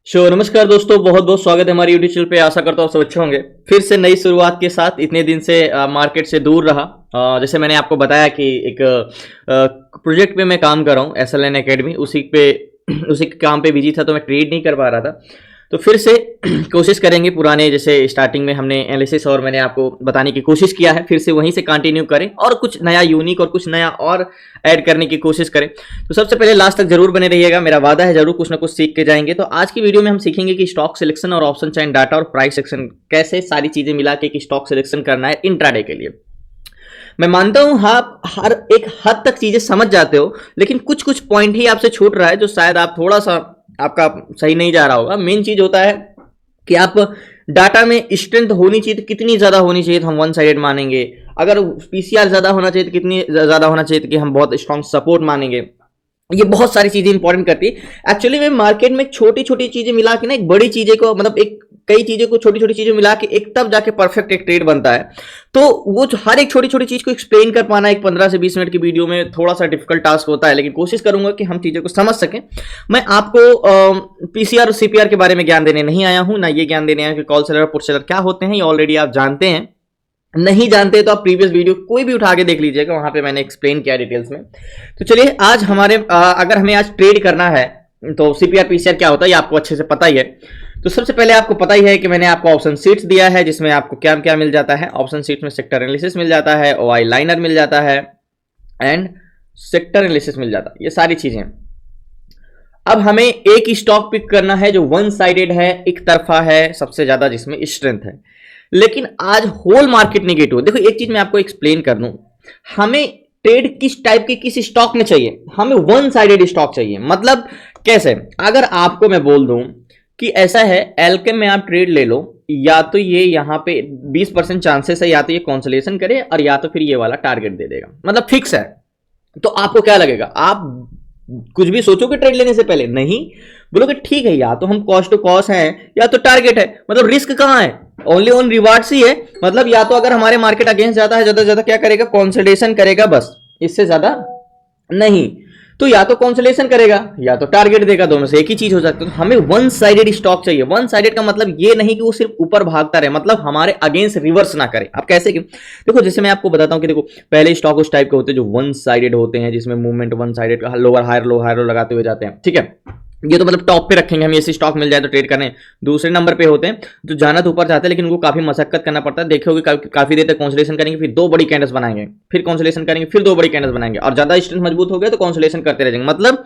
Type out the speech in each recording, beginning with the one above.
नमस्कार दोस्तों, बहुत बहुत स्वागत है हमारी यूट्यूब चैनल पे। आशा करता हूँ सब अच्छे होंगे। फिर से नई शुरुआत के साथ इतने दिन से मार्केट से दूर रहा। जैसे मैंने आपको बताया कि एक प्रोजेक्ट पे मैं काम कर रहा हूँ, SLN एकेडमी, उसी के काम पे बिजी था, तो मैं ट्रेड नहीं कर पा रहा था। तो फिर से कोशिश करेंगे पुराने, जैसे स्टार्टिंग में हमने एनालिसिस और मैंने आपको बताने की कोशिश किया है, फिर से वहीं से कंटिन्यू करें और कुछ नया यूनिक और कुछ नया और ऐड करने की कोशिश करें। तो सबसे पहले लास्ट तक जरूर बने रहिएगा, मेरा वादा है जरूर कुछ ना कुछ सीख के जाएंगे। तो आज की वीडियो में हम सीखेंगे कि स्टॉक सिलेक्शन और ऑप्शन चेन डाटा और प्राइस सेक्शन कैसे सारी चीजें मिला के स्टॉक सिलेक्शन करना है इंट्राडे के लिए। मैं मानता हूं आप हर एक हद तक चीजें समझ जाते हो, लेकिन कुछ कुछ पॉइंट ही आपसे छूट रहा है जो शायद आप थोड़ा सा आपका सही नहीं जा रहा होगा। मेन चीज होता है कि आप डाटा में स्ट्रेंथ होनी चाहिए तो कितनी ज्यादा होनी चाहिए तो हम वन साइडेड मानेंगे। अगर पीसीआर ज्यादा होना चाहिए तो कितनी ज्यादा होना चाहिए कि हम बहुत स्ट्रॉन्ग सपोर्ट मानेंगे। ये बहुत सारी चीजें इंपॉर्टेंट करती है। एक्चुअली में मार्केट में छोटी छोटी चीजें मिला के ना एक बड़ी चीजें को, मतलब एक कई चीजें को छोटी छोटी चीजें मिला के एक तब जाके परफेक्ट एक ट्रेड बनता है। तो वो जो हर एक छोटी छोटी चीज को एक्सप्लेन कर पाना एक 15 से 20 मिनट की वीडियो में थोड़ा सा डिफिकल्ट टास्क होता है, लेकिन कोशिश करूंगा कि हम चीजों को समझ सकें। मैं आपको पीसीआर और सीपीआर के बारे में ज्ञान देने नहीं आया हूं, ना ये ज्ञान देने आया कि कॉल सेलर और पुट सेलर क्या होते हैं, ये ऑलरेडी आप जानते हैं। नहीं जानते तो आप प्रीवियस वीडियो कोई भी उठा के देख लीजिएगा, वहां पे मैंने एक्सप्लेन किया डिटेल्स में। तो चलिए आज अगर हमें आज ट्रेड करना है तो सीपीआर पीसीआर क्या होता है ये आपको अच्छे से पता ही है। तो सबसे पहले आपको पता ही है कि मैंने आपको ऑप्शन सीट्स दिया है, जिसमें आपको क्या क्या मिल जाता है। ऑप्शन सीट्स में सेक्टर एनालिसिस मिल जाता है, ओआई लाइनर मिल जाता है एंड सेक्टर एनालिसिस मिल जाता है, ये सारी चीजें। अब हमें एक स्टॉक पिक करना है जो वन साइडेड है, एक तरफा है, सबसे ज्यादा जिसमें स्ट्रेंथ है। लेकिन आज होल मार्केट नेगेटिव। देखो एक चीज मैं आपको एक्सप्लेन कर दूं, हमें ट्रेड किस टाइप के किस स्टॉक में चाहिए, हमें वन साइडेड स्टॉक चाहिए। मतलब कैसे, अगर आपको मैं बोल दूं कि ऐसा है एल्केम में आप ट्रेड ले लो, या तो ये यहां पे 20% चांसेस है या तो ये कॉन्सोलेशन करे और या तो फिर ये वाला टारगेट दे देगा, मतलब फिक्स है। तो आपको क्या लगेगा, आप कुछ भी सोचोगे ट्रेड लेने से पहले? नहीं, बोलोगे ठीक है या तो हम कॉस्ट टू कॉस्ट हैं या तो टारगेट है। मतलब रिस्क कहां है, ओनली ऑन रिवार्ड्स ही है। मतलब या तो अगर हमारे मार्केट अगेंस्ट जाता है, ज्यादा से ज्यादा क्या करेगा, कॉन्सोलिडेशन करेगा, बस इससे ज्यादा नहीं। तो या तो कॉन्सोलेशन करेगा या तो टारगेट देगा, दोनों से एक ही चीज हो सकती है। तो हमें वन साइडेड स्टॉक चाहिए। वन साइडेड का मतलब ये नहीं कि वो सिर्फ ऊपर भागता रहे, मतलब हमारे अगेंस्ट रिवर्स ना करे। अब कैसे क्यों, देखो जैसे मैं आपको बताता हूं कि देखो पहले स्टॉक उस टाइप के होते हैं जो वन साइडेड होते हैं, जिसमें मूवमेंट वन साइडेड का lower higher low higher low लगाते हुए जाते हैं, ठीक है। ये तो मतलब टॉप पे रखेंगे हम, ऐसे स्टॉक मिल जाए तो ट्रेड करने। दूसरे नंबर पे होते हैं जो जाना तो ऊपर जाते हैं, लेकिन उनको काफी मशक्कत करना पड़ता है। देखोगे काफी देर तक कॉन्सोलेशन करेंगे, फिर दो बड़ी कैंडल्स बनाएंगे, फिर कॉन्सोलेशन करेंगे, फिर दो बड़ी कैंडल्स बनाएंगे, और ज्यादा स्ट्रेंथ मजबूत हो गया तो कॉन्सोलेशन करते रहेंगे। मतलब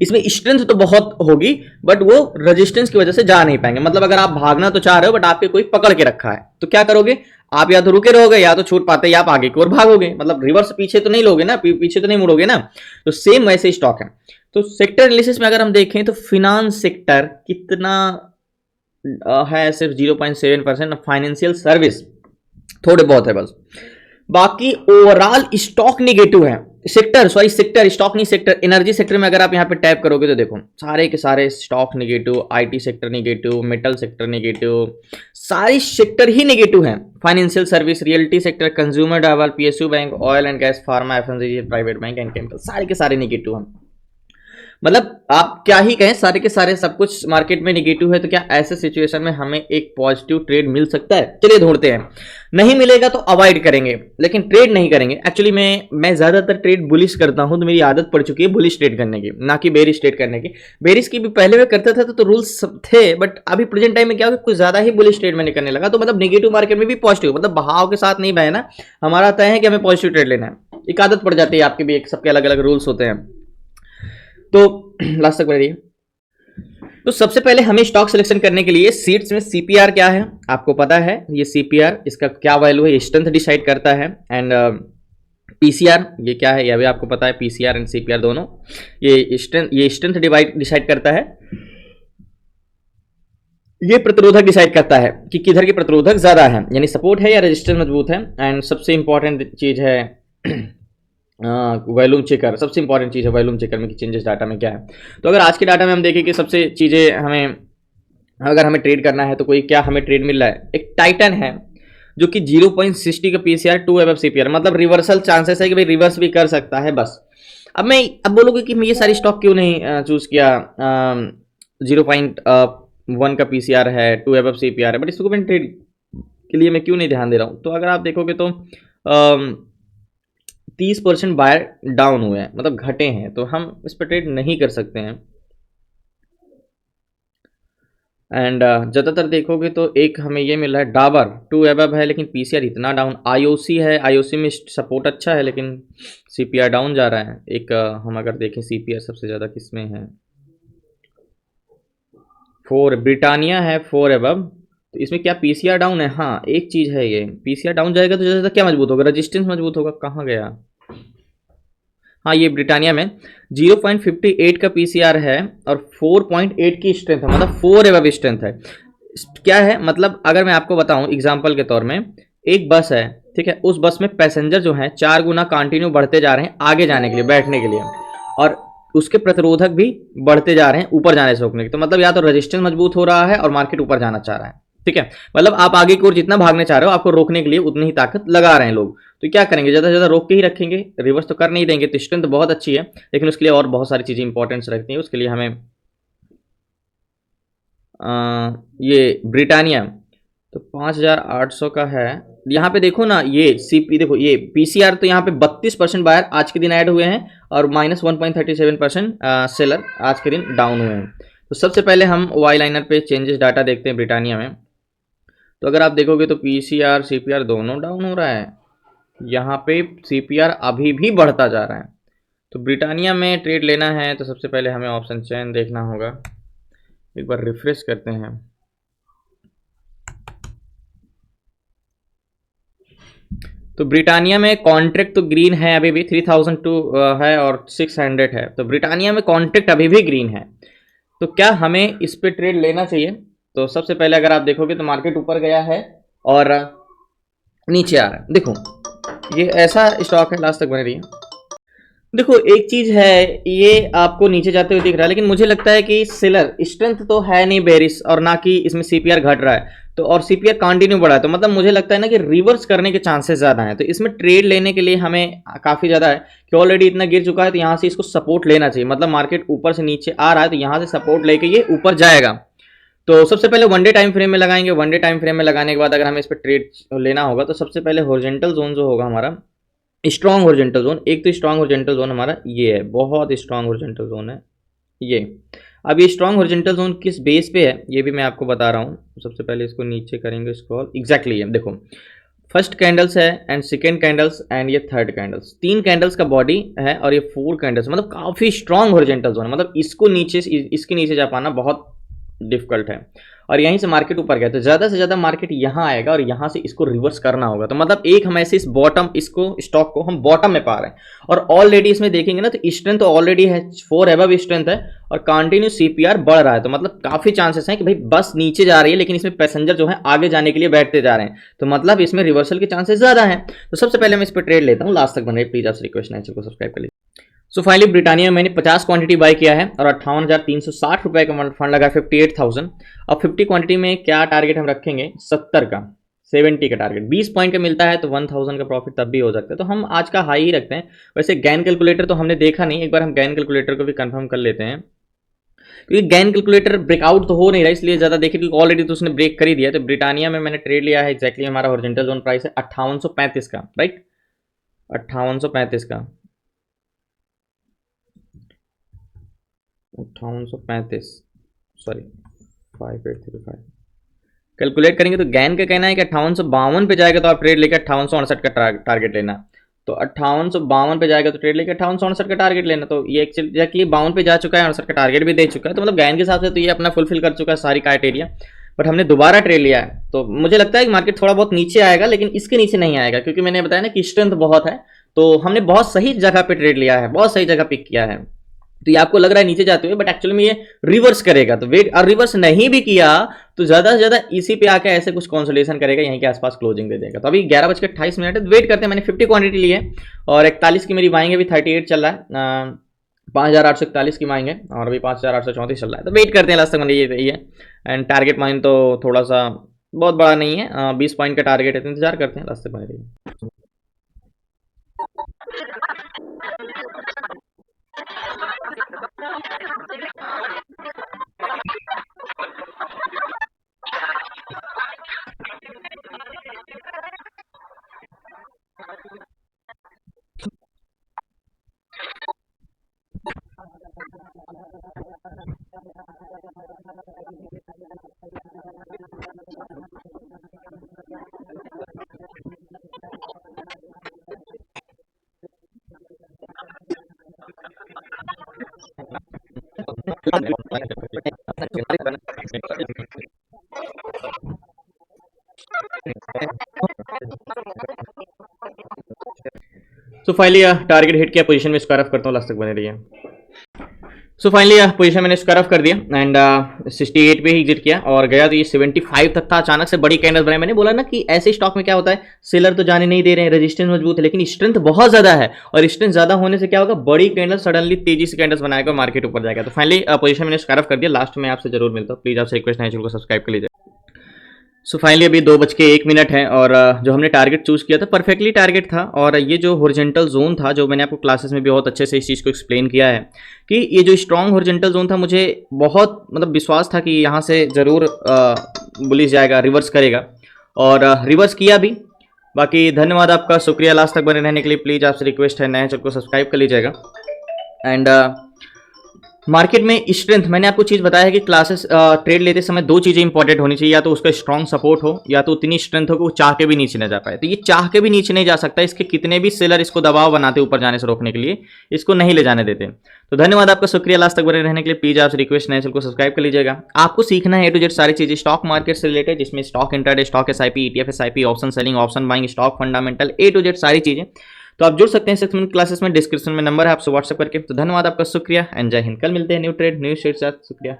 इसमें स्ट्रेंथ तो बहुत होगी बट वो रेजिस्टेंस की वजह से जा नहीं पाएंगे। मतलब अगर आप भागना तो चाह रहे हो बट आपके कोई पकड़ के रखा है, तो क्या करोगे आप, या तो रुके रहोगे या तो छूट पाते ही आप आगे की ओर भागोगे। मतलब रिवर्स पीछे तो नहीं लोगे ना, पीछे तो नहीं मुड़ोगे ना। तो सेम वैसे स्टॉक है। तो सेक्टर एनालिसिस में अगर हम देखें तो फिनांस सेक्टर कितना है, सिर्फ 0.7%। फाइनेंशियल सर्विस थोड़े बहुत है बस, बाकी ओवरऑल स्टॉक निगेटिव है। सेक्टर स्टॉक नहीं, सेक्टर एनर्जी सेक्टर में अगर आप यहां पे टैप करोगे तो देखो सारे के सारे stock negative, IT sector negative, metal sector negative, सारी सेक्टर ही निगेटिव है। Financial service, realty sector, consumer durable, PSU bank, oil and gas, pharma, FMCG, private bank and chemical, सारे के सारे निगेटिव हैं। मतलब आप क्या ही कहें, सारे के सारे सब कुछ मार्केट में निगेटिव है। तो क्या ऐसे सिचुएशन में हमें एक पॉजिटिव ट्रेड मिल सकता है? चलिए ढूंढते हैं। नहीं मिलेगा तो अवॉइड करेंगे, लेकिन ट्रेड नहीं करेंगे। एक्चुअली मैं ज्यादातर ट्रेड बुलिश करता हूं, तो मेरी आदत पड़ चुकी है बुलिश ट्रेड करने की, ना कि बेरिश ट्रेड करने की। बेरिश की भी पहले मैं करता था तो रूल्स थे, बट अभी प्रेजेंट टाइम में क्या हो, कुछ ज्यादा ही बुलिश ट्रेड मैंने करने लगा। तो मतलब नेगेटिव मार्केट में भी पॉजिटिव, मतलब बहाव के साथ नहीं बहना, हमारा तय है कि हमें पॉजिटिव ट्रेड लेना है। एक आदत पड़ जाती है आपकी भी, एक सबके अलग अलग रूल्स होते हैं। तो लास्ट तक बढ़िए। तो सबसे पहले हमें स्टॉक सिलेक्शन करने के लिए सीट्स में सीपीआर क्या है आपको पता है। ये सीपीआर इसका क्या वैल्यू है, स्ट्रेंथ डिसाइड करता है। एंड पीसीआर ये क्या है, यह भी आपको पता है। पीसीआर एंड सीपीआर दोनों ये स्ट्रेंथ डिसाइड करता है। ये प्रतिरोधक डिसाइड करता है कि किधर की प्रतिरोधक ज्यादा है, यानी सपोर्ट है या रेजिस्टेंस मजबूत है। एंड सबसे इंपॉर्टेंट चीज है वॉल्यूम चेकर, सबसे इंपॉर्टेंट चीज है वॉल्यूम चेकर में कि चेंजेस डाटा में क्या है। तो अगर आज के डाटा में हम देखें कि सबसे चीजें हमें, अगर हमें ट्रेड करना है तो कोई क्या हमें ट्रेड मिल रहा है, एक टाइटन है जो कि 0.60 का पीसीआर, 2 एबव सीपीआर, मतलब रिवर्सल चांसेस है कि भाई रिवर्स भी कर सकता है बस। अब बोलोगे कि मैं ये सारी स्टॉक क्यों नहीं चूज किया 0.1 का पीसीआर है, 2 एबव सीपीआर है, बट इसको मैं ट्रेड के लिए मैं क्यों नहीं ध्यान दे रहा हूँ? तो अगर आप देखोगे तो 30% बायर डाउन हुए हैं, मतलब घटे हैं, तो हम इस पर ट्रेड नहीं कर सकते हैं। एंड ज़्यादातर देखोगे तो एक हमें ये मिला है डाबर 2 एबव है, लेकिन पीसीआर इतना डाउन। आईओसी है, आईओसी में सपोर्ट अच्छा है, लेकिन सीपीआर डाउन जा रहा है। एक हम अगर देखें सीपीआर सबसे ज़्यादा किस में है, 4 ब्रिटानिया है 4 एबव। तो इसमें क्या पीसीआर डाउन है? हाँ, एक चीज़ है, ये पीसीआर डाउन जाएगा तो ज़्यादा क्या मजबूत होगा? रजिस्टेंस मजबूत होगा। कहाँ गया? हाँ, ये ब्रिटानिया में 0.58 का पीसीआर है और 4.8 की स्ट्रेंथ है, मतलब 4 एबव स्ट्रेंथ है। क्या है मतलब, अगर मैं आपको बताऊं एग्जांपल के तौर में, एक बस है, ठीक है, उस बस में पैसेंजर जो है 4 गुना कंटिन्यू बढ़ते जा रहे हैं आगे जाने के लिए, बैठने के लिए, और उसके प्रतिरोधक भी बढ़ते जा रहे हैं ऊपर जाने से रोकने के। तो मतलब या तो रेजिस्टेंस मजबूत हो रहा है और मार्केट ऊपर जाना चाह रहा है, ठीक है। मतलब आप आगे की ओर जितना भागने चाह रहे हो, आपको रोकने के लिए उतनी ही ताकत लगा रहे हैं लोग। तो क्या करेंगे? ज़्यादा से ज़्यादा रोक के ही रखेंगे, रिवर्स तो कर नहीं देंगे। तो स्ट्रेंथ बहुत अच्छी है, लेकिन उसके लिए और बहुत सारी चीज़ें इंपॉर्टेंस रखती हैं। उसके लिए हमें ये ब्रिटानिया तो 5800 का है। यहाँ पे देखो ना, ये सीपी देखो, ये पीसीआर तो यहाँ पे 32% बायर आज के दिन ऐड हुए हैं और -1.37% सेलर आज के दिन डाउन हुए हैं। तो सबसे पहले हम वाई लाइनर पे चेंजेस डाटा देखते हैं ब्रिटानिया में। तो अगर आप देखोगे तो पीसीआर सीपीआर दोनों डाउन हो रहा है, यहाँ पे सीपीआर अभी भी बढ़ता जा रहा है। तो ब्रिटानिया में ट्रेड लेना है तो सबसे पहले हमें ऑप्शन चेन देखना होगा। एक बार रिफ्रेश करते हैं। तो ब्रिटानिया में कॉन्ट्रैक्ट तो ग्रीन है अभी भी, 3002 है और 600 है। तो ब्रिटानिया में कॉन्ट्रैक्ट अभी भी ग्रीन है। तो क्या हमें इस पे ट्रेड लेना चाहिए? तो सबसे पहले अगर आप देखोगे तो मार्केट ऊपर गया है और नीचे आ रहा है। देखो, ये ऐसा स्टॉक है, लास्ट तक बने रही। देखो, एक चीज है, ये आपको नीचे जाते हुए दिख रहा है, लेकिन मुझे लगता है कि सेलर स्ट्रेंथ तो है नहीं बेरिश, और ना कि इसमें सीपीआर घट रहा है। तो और सीपीआर कंटिन्यू बढ़ा है, तो मतलब मुझे लगता है ना कि रिवर्स करने के चांसेस ज्यादा हैं। तो इसमें ट्रेड लेने के लिए हमें काफी ज्यादा है कि ऑलरेडी इतना गिर चुका है, तो यहाँ से इसको सपोर्ट लेना चाहिए। मतलब मार्केट ऊपर से नीचे आ रहा है, तो यहाँ से सपोर्ट लेके ये ऊपर जाएगा। तो सबसे पहले वन डे टाइम फ्रेम में लगाएंगे। वन डे टाइम फ्रेम में लगाने के बाद अगर हमें इस पर ट्रेड लेना होगा, तो सबसे पहले हॉरिजॉन्टल जोन जो होगा हमारा, स्ट्रॉन्ग हॉरिजॉन्टल जोन, एक तो स्ट्रॉन्ग हॉरिजॉन्टल जोन हमारा ये है, बहुत स्ट्रॉन्ग हॉरिजॉन्टल जोन है ये। अब ये स्ट्रॉन्ग हॉरिजॉन्टल जोन किस बेस पे है ये भी मैं आपको बता रहा हूँ। सबसे पहले इसको नीचे करेंगे स्क्रॉल, एग्जैक्टली है, देखो फर्स्ट कैंडल्स है एंड सेकेंड कैंडल्स एंड ये थर्ड कैंडल्स, 3 कैंडल्स का बॉडी है और ये 4 कैंडल्स, मतलब काफी स्ट्रॉन्ग हॉरिजॉन्टल जोन है। मतलब इसको नीचे, इसके नीचे जा पाना बहुत डिफिकल्ट है, और यहीं से मार्केट ऊपर गया, तो ज़्यादा से ज़्यादा मार्केट यहाँ आएगा और यहाँ से इसको रिवर्स करना होगा। तो मतलब एक हम ऐसे इस बॉटम, इसको स्टॉक को हम बॉटम में पा रहे हैं, और ऑलरेडी इसमें देखेंगे ना तो स्ट्रेंथ तो ऑलरेडी है, 4 एबव स्ट्रेंथ है और कंटिन्यू सीपीआर बढ़ रहा है। तो मतलब काफ़ी चांसेस हैं कि भाई बस नीचे जा रही है, लेकिन इसमें पैसेंजर जो है आगे जाने के लिए बैठते जा रहे हैं, तो मतलब इसमें रिवर्सल के चांसेस ज़्यादा हैं। तो सबसे पहले मैं इस पर ट्रेड लेता हूँ, लास्ट तक बने प्लीज। आपसे रिक्वेस्ट है, चैनल को सब्सक्राइब कर लीजिए। सो फाइनली ब्रिटानिया में मैंने 50 क्वांटिटी बाय किया है और 58,360 रुपए का फंड लगा 58,000। अब 50 क्वांटिटी में क्या टारगेट हम रखेंगे? 70 का, 70 का टारगेट। 20 पॉइंट का मिलता है तो 1000 का प्रॉफिट तब भी हो सकता है। तो हम आज का हाई ही रखते हैं। वैसे गैन कैलकुलेटर तो हमने देखा नहीं, एक बार हम गैन कैलकुलेटर को भी कंफर्म कर लेते हैं, क्योंकि गैन कैलकुलेटर ब्रेकआउट तो हो नहीं रहा, इसलिए ज़्यादा देखे, क्योंकि ऑलरेडी तो उसने ब्रेक कर ही दिया। तो ब्रिटानिया में मैंने ट्रेड लिया है, एक्जैक्टली हमारा हॉरिजॉन्टल जोन प्राइस है 5835 का, राइट, 5835 का, 5835, सॉरी 5835 कैलकुलेट करेंगे तो गैन का कहना है कि 5852 पे जाएगा तो आप ट्रेड लेकर 5868 का टारगेट लेना। तो 5852 पे जाएगा तो ट्रेड लेकर 5868 का टारगेट लेना। तो ये एक्चुअली 52 पे जा चुका है, 68 का टारगेट भी दे चुका है, तो मतलब गैन के हिसाब से तो ये अपना फुलफिल कर चुका है सारी क्राइटेरिया। बट हमने दोबारा ट्रेड लिया है, तो मुझे लगता है कि मार्केट थोड़ा बहुत नीचे आएगा, लेकिन इसके नीचे नहीं आएगा, क्योंकि मैंने बताया ना कि स्ट्रेंथ बहुत है। तो हमने बहुत सही जगह पे ट्रेड लिया है, बहुत सही जगह पिक किया है। तो ये आपको लग रहा है नीचे जाते हुए, बट एक्चुअली में ये रिवर्स करेगा। तो वेट, और रिवर्स नहीं भी किया तो ज्यादा से ज्यादा इसी पे आके ऐसे कुछ कंसोलिडेशन करेगा, यहीं के आसपास क्लोजिंग दे देगा। तो अभी 11:28 है, तो वेट करते हैं। मैंने 50 क्वांटिटी ली है और 41 की मेरी बाइंग, अभी 38 चल रहा है, 5841 की मांगे और अभी 5834 चल रहा है। तो वेट करते हैं लास्ट तक, मैंने ये है। एंड टारगेट माइन तो थोड़ा सा बहुत बड़ा नहीं है, 20 पॉइंट का टारगेट है, तो इंतजार करते हैं लास्ट तक बने रहिए। सो फाइनली टारगेट हिट किया, पोजीशन में स्क्वायर ऑफ करता हूँ, लास्ट तक बने रहिए। सो फाइनली पोजीशन मैंने स्क्वायर ऑफ कर दिया एंड 68 पे ही एग्जिट किया और गया तो ये 75 तक था। अचानक से बड़ी कैंडल बनाई। मैंने बोला ना कि ऐसे स्टॉक में क्या होता है, सेलर तो जाने नहीं दे रहे हैं, रेजिस्टेंस मजबूत है लेकिन स्ट्रेंथ बहुत ज्यादा है, और स्ट्रेंथ ज्यादा होने से क्या होगा, बड़ी कैंडल सडनली तेजी से कैंडल्स बनाएगा, मार्केट ऊपर जाएगा। तो फाइनली पोजीशन मैंने स्क्वायर ऑफ कर दिया। लास्ट में आपसे जरूर मिलता हूँ, प्लीज आपसे रिक्वेस्ट है चैनल को सब्सक्राइब कर लीजिए। सो फाइनली अभी 2:01 है और जो हमने टारगेट चूज किया था परफेक्टली टारगेट था। और ये जो हॉरिजॉन्टल जोन था, जो मैंने आपको क्लासेस में भी बहुत अच्छे से इस चीज़ को एक्सप्लेन किया है कि ये जो स्ट्रॉन्ग हॉरिजॉन्टल जोन था, मुझे बहुत मतलब विश्वास था कि यहाँ से ज़रूर बुलिश जाएगा, रिवर्स करेगा, और रिवर्स किया भी। बाकी धन्यवाद आपका, शुक्रिया लास्ट तक बने रहने के लिए। प्लीज़ आपसे रिक्वेस्ट है नए चैनल को सब्सक्राइब कर लीजिएगा। एंड मार्केट में स्ट्रेंथ, मैंने आपको चीज़ बताया है कि क्लासेस ट्रेड लेते समय दो चीज़ें इंपॉर्टेंट होनी चाहिए, या तो उसका स्ट्रॉन्ग सपोर्ट हो, या तो उतनी स्ट्रेंथ हो कि वो चाह के भी नीचे न जा पाए। तो ये चाह के भी नीचे नहीं जा सकता, इसके कितने भी सेलर इसको दबाव बनाते ऊपर जाने से रोकने के लिए, इसको नहीं ले जाने देते। तो धन्यवाद आपका, शुक्रिया लास्ट तक बने रहने के लिए। प्लीज आपसे रिक्वेस्ट नए चैनल को सब्सक्राइब कर लीजिएगा। आपको सीखना है A to Z सारी चीज़ें स्टॉक मार्केट से रिलेटेड, जिसमें stock intraday, stock SIP, ETF SIP, option selling, option buying, stock fundamental, A to Z सारी चीज़ें। तो आप जुड़ सकते हैं 6 मिनट क्लासेस में, डिस्क्रिप्शन में नंबर है, आपसे व्हाट्सएप करके। तो धन्यवाद आपका, शुक्रिया एंड जय हिंद। कल मिलते हैं न्यू ट्रेड न्यू शेयर के साथ। शुक्रिया।